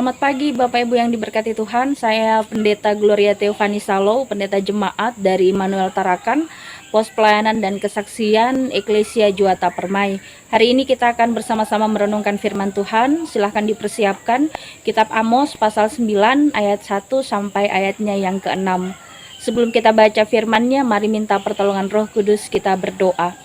Selamat pagi Bapak Ibu yang diberkati Tuhan. Saya Pendeta Gloria Theophani Salo, Pendeta Jemaat dari Immanuel Tarakan, Pos Pelayanan dan Kesaksian Eklesia Juata Permai. Hari ini kita akan bersama-sama merenungkan firman Tuhan. Silahkan dipersiapkan Kitab Amos pasal 9 ayat 1 sampai ayatnya yang ke-6. Sebelum kita baca firman-Nya, mari minta pertolongan Roh Kudus, kita berdoa.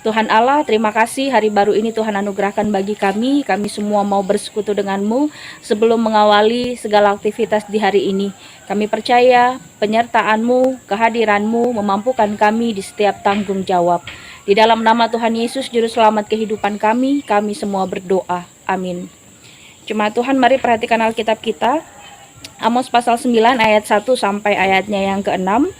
Tuhan Allah, terima kasih hari baru ini Tuhan anugerahkan bagi kami. Kami semua mau bersekutu dengan-Mu sebelum mengawali segala aktivitas di hari ini. Kami percaya penyertaan-Mu, kehadiran-Mu memampukan kami di setiap tanggung jawab. Di dalam nama Tuhan Yesus, Juru Selamat kehidupan kami semua berdoa. Amin. Jemaat Tuhan, mari perhatikan Alkitab kita. Amos pasal 9 ayat 1 sampai ayatnya yang ke-6.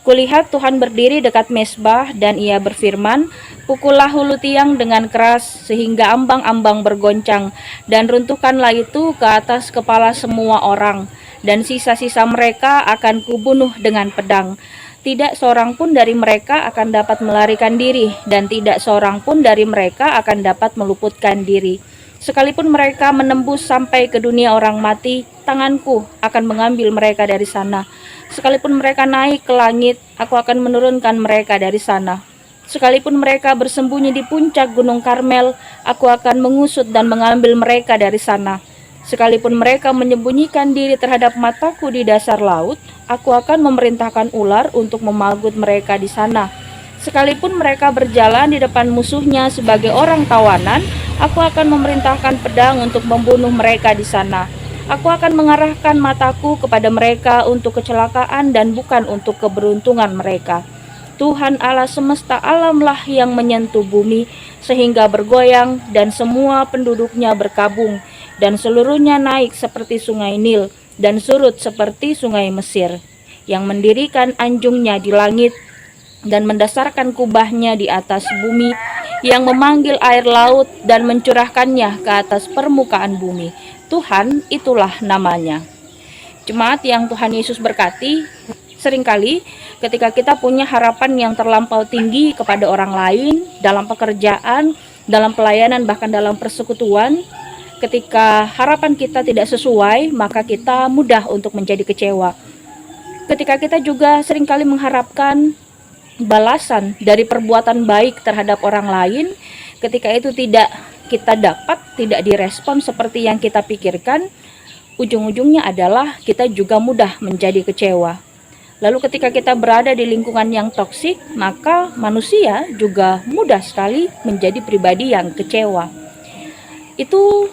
Kulihat Tuhan berdiri dekat mezbah dan ia berfirman, pukullah hulu tiang dengan keras sehingga ambang-ambang bergoncang dan runtuhkanlah itu ke atas kepala semua orang dan sisa-sisa mereka akan kubunuh dengan pedang. Tidak seorang pun dari mereka akan dapat melarikan diri dan tidak seorang pun dari mereka akan dapat meluputkan diri. Sekalipun mereka menembus sampai ke dunia orang mati, tanganku akan mengambil mereka dari sana. Sekalipun mereka naik ke langit, aku akan menurunkan mereka dari sana. Sekalipun mereka bersembunyi di puncak gunung Karmel, aku akan mengusut dan mengambil mereka dari sana. Sekalipun mereka menyembunyikan diri terhadap mataku di dasar laut, aku akan memerintahkan ular untuk memagut mereka di sana. Sekalipun mereka berjalan di depan musuhnya sebagai orang tawanan, aku akan memerintahkan pedang untuk membunuh mereka di sana. Aku akan mengarahkan mataku kepada mereka untuk kecelakaan dan bukan untuk keberuntungan mereka. Tuhan Allah semesta alamlah yang menyentuh bumi sehingga bergoyang dan semua penduduknya berkabung dan seluruhnya naik seperti sungai Nil dan surut seperti sungai Mesir, yang mendirikan anjungnya di langit dan mendasarkan kubahnya di atas bumi, yang memanggil air laut dan mencurahkannya ke atas permukaan bumi. Tuhan, itulah namanya. Jemaat yang Tuhan Yesus berkati, seringkali ketika kita punya harapan yang terlampau tinggi kepada orang lain, dalam pekerjaan, dalam pelayanan, bahkan dalam persekutuan, ketika harapan kita tidak sesuai, maka kita mudah untuk menjadi kecewa. Ketika kita juga seringkali mengharapkan balasan dari perbuatan baik terhadap orang lain, ketika itu tidak kita dapat, tidak direspon seperti yang kita pikirkan, ujung-ujungnya adalah kita juga mudah menjadi kecewa. Lalu ketika kita berada di lingkungan yang toksik, maka manusia juga mudah sekali menjadi pribadi yang kecewa. Itu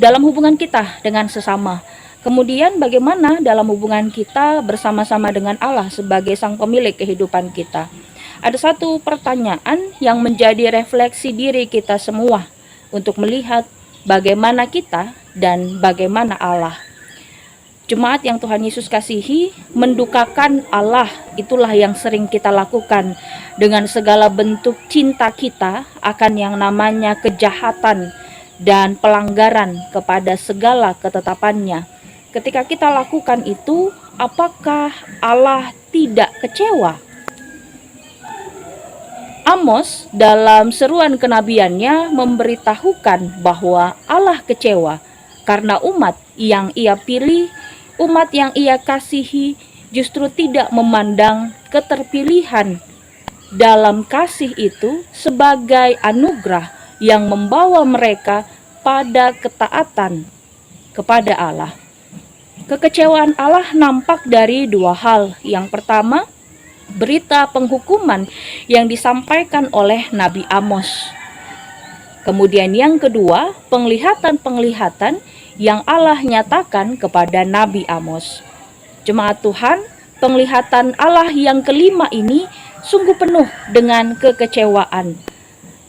dalam hubungan kita dengan sesama. Kemudian bagaimana dalam hubungan kita bersama-sama dengan Allah sebagai sang pemilik kehidupan kita? Ada satu pertanyaan yang menjadi refleksi diri kita semua untuk melihat bagaimana kita dan bagaimana Allah. Jemaat yang Tuhan Yesus kasihi, mendukakan Allah itulah yang sering kita lakukan dengan segala bentuk cinta kita akan yang namanya kejahatan dan pelanggaran kepada segala ketetapannya. Ketika kita lakukan itu, apakah Allah tidak kecewa? Amos dalam seruan kenabiannya memberitahukan bahwa Allah kecewa karena umat yang ia pilih, umat yang ia kasihi justru tidak memandang keterpilihan dalam kasih itu sebagai anugerah yang membawa mereka pada ketaatan kepada Allah. Kekecewaan Allah nampak dari dua hal. Yang pertama, berita penghukuman yang disampaikan oleh Nabi Amos. Kemudian yang kedua, penglihatan-penglihatan yang Allah nyatakan kepada Nabi Amos. Jemaat Tuhan, penglihatan Allah yang kelima ini sungguh penuh dengan kekecewaan.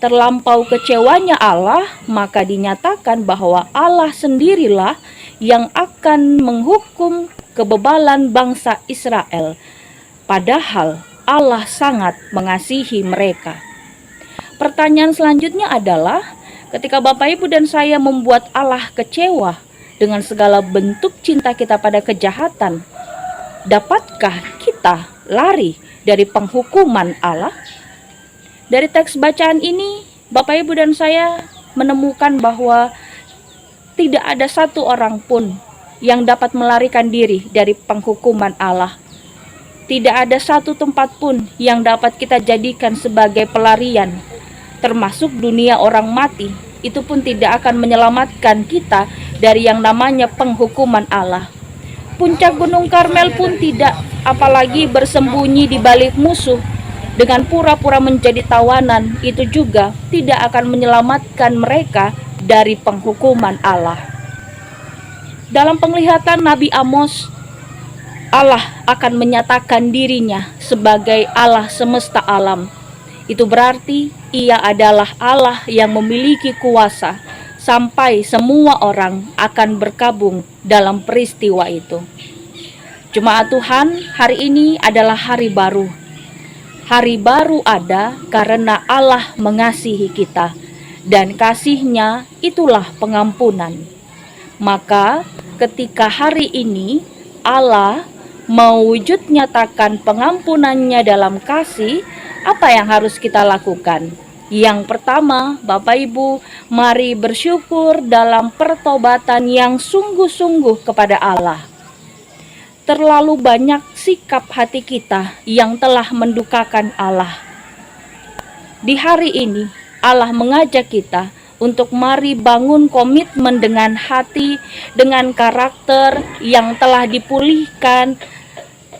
Terlampau kecewanya Allah, maka dinyatakan bahwa Allah sendirilah yang akan menghukum kebebalan bangsa Israel. Padahal Allah sangat mengasihi mereka. Pertanyaan selanjutnya adalah, ketika Bapak Ibu dan saya membuat Allah kecewa dengan segala bentuk cinta kita pada kejahatan, dapatkah kita lari dari penghukuman Allah? Dari teks bacaan ini, Bapak Ibu dan saya menemukan bahwa tidak ada satu orang pun yang dapat melarikan diri dari penghukuman Allah. Tidak ada satu tempat pun yang dapat kita jadikan sebagai pelarian, termasuk dunia orang mati. Itu pun tidak akan menyelamatkan kita dari yang namanya penghukuman Allah. Puncak Gunung Karmel pun tidak, apalagi bersembunyi di balik musuh dengan pura-pura menjadi tawanan, itu juga tidak akan menyelamatkan mereka dari penghukuman Allah. Dalam penglihatan Nabi Amos, Allah akan menyatakan dirinya sebagai Allah semesta alam. Itu berarti Ia adalah Allah yang memiliki kuasa sampai semua orang akan bergabung dalam peristiwa itu. Jemaat Tuhan, hari ini adalah hari baru. Hari baru ada karena Allah mengasihi kita, dan kasih-Nya itulah pengampunan. Maka ketika hari ini Allah mewujud nyatakan pengampunannya dalam kasih, apa yang harus kita lakukan? Yang pertama, Bapak Ibu, mari bersyukur dalam pertobatan yang sungguh-sungguh kepada Allah. Terlalu banyak sikap hati kita yang telah mendukakan Allah. Di hari ini, Allah mengajak kita untuk mari bangun komitmen dengan hati, dengan karakter yang telah dipulihkan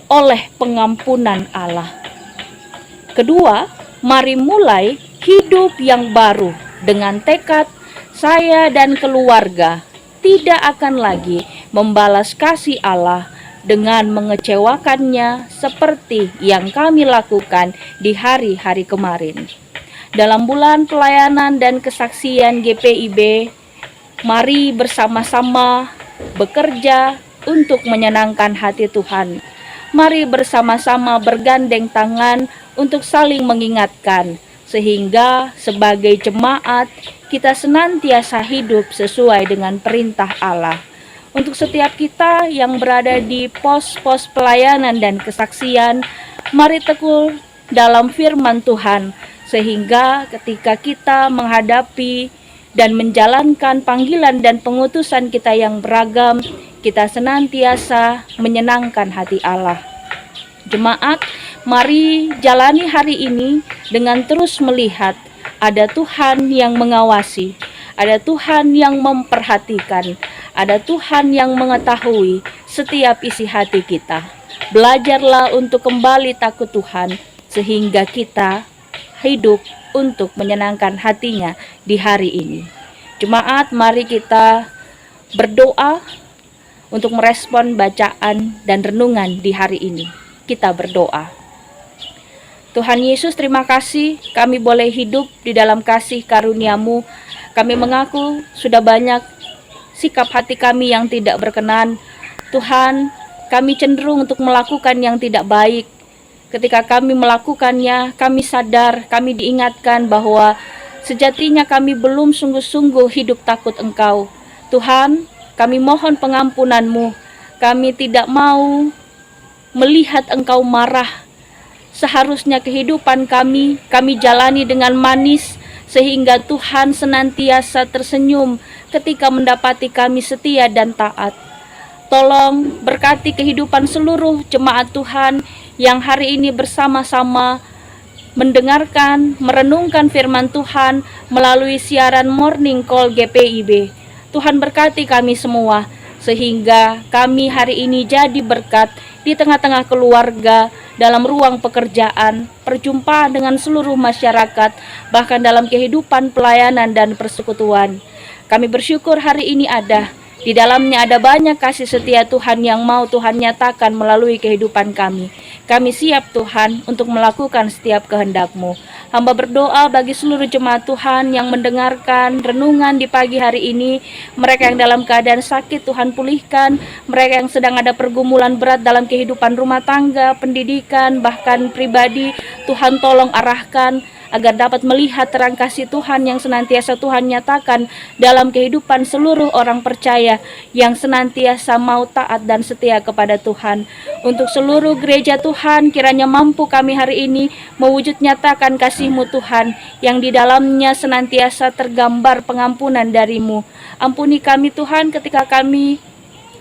oleh pengampunan Allah. Kedua, mari mulai hidup yang baru dengan tekad saya dan keluarga tidak akan lagi membalas kasih Allah dengan mengecewakannya seperti yang kami lakukan di hari-hari kemarin. Dalam bulan pelayanan dan kesaksian GPIB, mari bersama-sama bekerja untuk menyenangkan hati Tuhan. Mari bersama-sama bergandeng tangan untuk saling mengingatkan, sehingga sebagai jemaat kita senantiasa hidup sesuai dengan perintah Allah. Untuk setiap kita yang berada di pos-pos pelayanan dan kesaksian, mari tekun dalam firman Tuhan, sehingga ketika kita menghadapi dan menjalankan panggilan dan pengutusan kita yang beragam, kita senantiasa menyenangkan hati Allah. Jemaat, mari jalani hari ini dengan terus melihat ada Tuhan yang mengawasi, ada Tuhan yang memperhatikan, ada Tuhan yang mengetahui setiap isi hati kita. Belajarlah untuk kembali takut Tuhan, sehingga kita hidup untuk menyenangkan hatinya di hari ini. Jemaat, mari kita berdoa untuk merespon bacaan dan renungan di hari ini. Kita berdoa. Tuhan Yesus, terima kasih kami boleh hidup di dalam kasih karunia-Mu. Kami mengaku sudah banyak sikap hati kami yang tidak berkenan. Tuhan, kami cenderung untuk melakukan yang tidak baik. Ketika kami melakukannya, kami sadar, kami diingatkan bahwa sejatinya kami belum sungguh-sungguh hidup takut Engkau. Tuhan, kami mohon pengampunan-Mu. Kami tidak mau melihat Engkau marah. Seharusnya kehidupan kami jalani dengan manis, sehingga Tuhan senantiasa tersenyum ketika mendapati kami setia dan taat. Tolong berkati kehidupan seluruh jemaat Tuhan yang hari ini bersama-sama mendengarkan, merenungkan firman Tuhan melalui siaran Morning Call GPIB. Tuhan berkati kami semua, sehingga kami hari ini jadi berkat di tengah-tengah keluarga, dalam ruang pekerjaan, perjumpaan dengan seluruh masyarakat, bahkan dalam kehidupan pelayanan dan persekutuan. Kami bersyukur hari ini di dalamnya ada banyak kasih setia Tuhan yang mau Tuhan nyatakan melalui kehidupan kami. Kami siap Tuhan untuk melakukan setiap kehendak-Mu. Hamba berdoa bagi seluruh jemaat Tuhan yang mendengarkan renungan di pagi hari ini. Mereka yang dalam keadaan sakit, Tuhan pulihkan. Mereka yang sedang ada pergumulan berat dalam kehidupan rumah tangga, pendidikan, bahkan pribadi, Tuhan tolong arahkan agar dapat melihat terang kasih Tuhan yang senantiasa Tuhan nyatakan dalam kehidupan seluruh orang percaya yang senantiasa mau taat dan setia kepada Tuhan. Untuk seluruh gereja Tuhan, kiranya mampu kami hari ini mewujud nyatakan kasih-Mu Tuhan, yang di dalamnya senantiasa tergambar pengampunan dari-Mu. Ampuni kami Tuhan ketika kami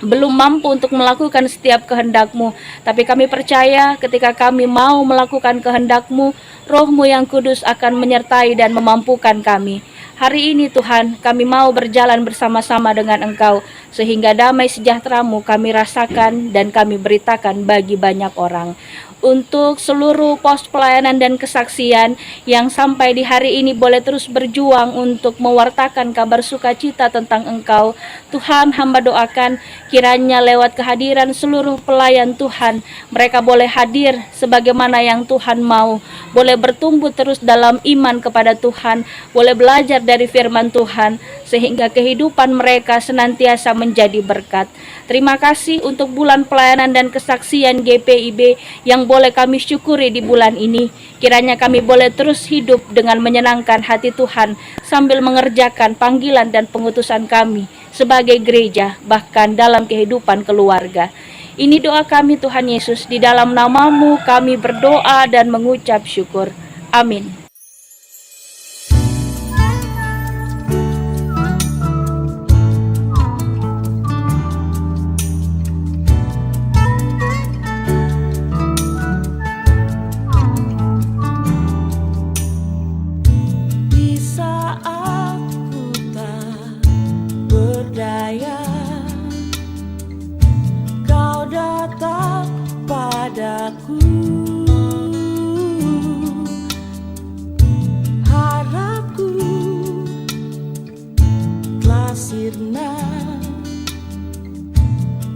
belum mampu untuk melakukan setiap kehendak-Mu, tapi kami percaya ketika kami mau melakukan kehendak-Mu, Roh-Mu yang kudus akan menyertai dan memampukan kami. Hari ini Tuhan, kami mau berjalan bersama-sama dengan Engkau, sehingga damai sejahtera-Mu kami rasakan dan kami beritakan bagi banyak orang. Untuk seluruh pos pelayanan dan kesaksian yang sampai di hari ini boleh terus berjuang untuk mewartakan kabar sukacita tentang Engkau, Tuhan, hamba doakan kiranya lewat kehadiran seluruh pelayan Tuhan, mereka boleh hadir sebagaimana yang Tuhan mau, boleh bertumbuh terus dalam iman kepada Tuhan, boleh belajar dari firman Tuhan, sehingga kehidupan mereka senantiasa menjadi berkat. Terima kasih untuk bulan pelayanan dan kesaksian GPIB yang boleh kami syukuri di bulan ini. Kiranya kami boleh terus hidup dengan menyenangkan hati Tuhan sambil mengerjakan panggilan dan pengutusan kami sebagai gereja, bahkan dalam kehidupan keluarga. Ini doa kami Tuhan Yesus, di dalam nama-Mu kami berdoa dan mengucap syukur. Amin. Harapku telah sirna,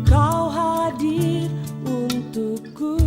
Kau hadir untukku.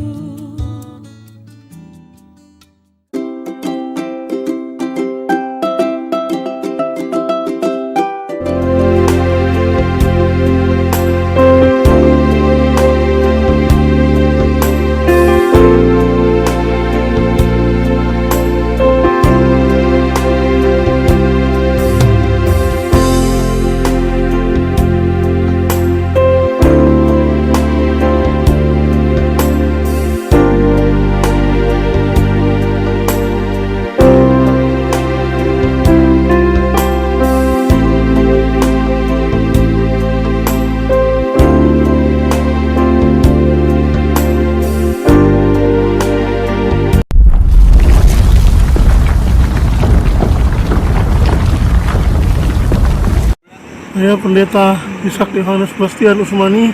Saya Pendeta Ishak Yohanes Bastian Usmani,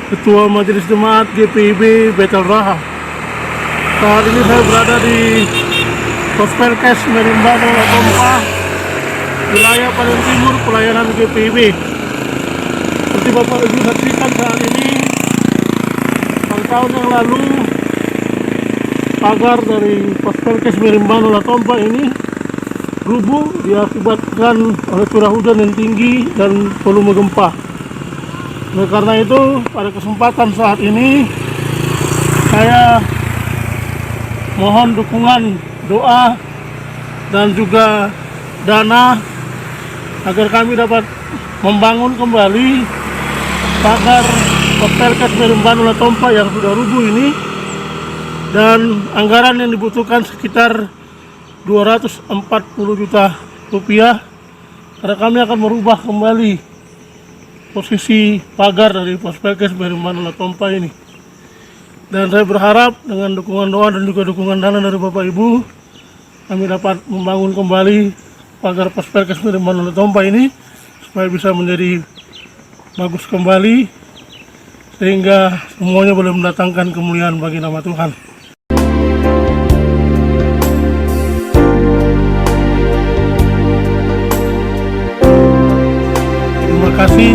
Ketua Majelis Jemaat GPIB Betel Raha. Saat ini saya berada di Pospelkes Merimbano Latompa, wilayah paling timur pelayanan GPIB. Seperti Bapak Ibu saksikan saat ini, tahun yang lalu pagar dari Pospelkes Merimbano Latompa ini rubuh diakibatkan oleh curah hujan yang tinggi dan volume gempa. Oleh karena itu, pada kesempatan saat ini saya mohon dukungan doa dan juga dana agar kami dapat membangun kembali pagar Pospelkes Merimbano Latompa yang sudah rubuh ini, dan anggaran yang dibutuhkan sekitar 240 juta rupiah, karena kami akan merubah kembali posisi pagar dari Pospelkes Merimbano Latompa ini. Dan saya berharap dengan dukungan doa dan juga dukungan dana dari Bapak Ibu, kami dapat membangun kembali pagar Pospelkes Merimbano Latompa ini supaya bisa menjadi bagus kembali, sehingga semuanya boleh mendatangkan kemuliaan bagi nama Tuhan. Terima kasih.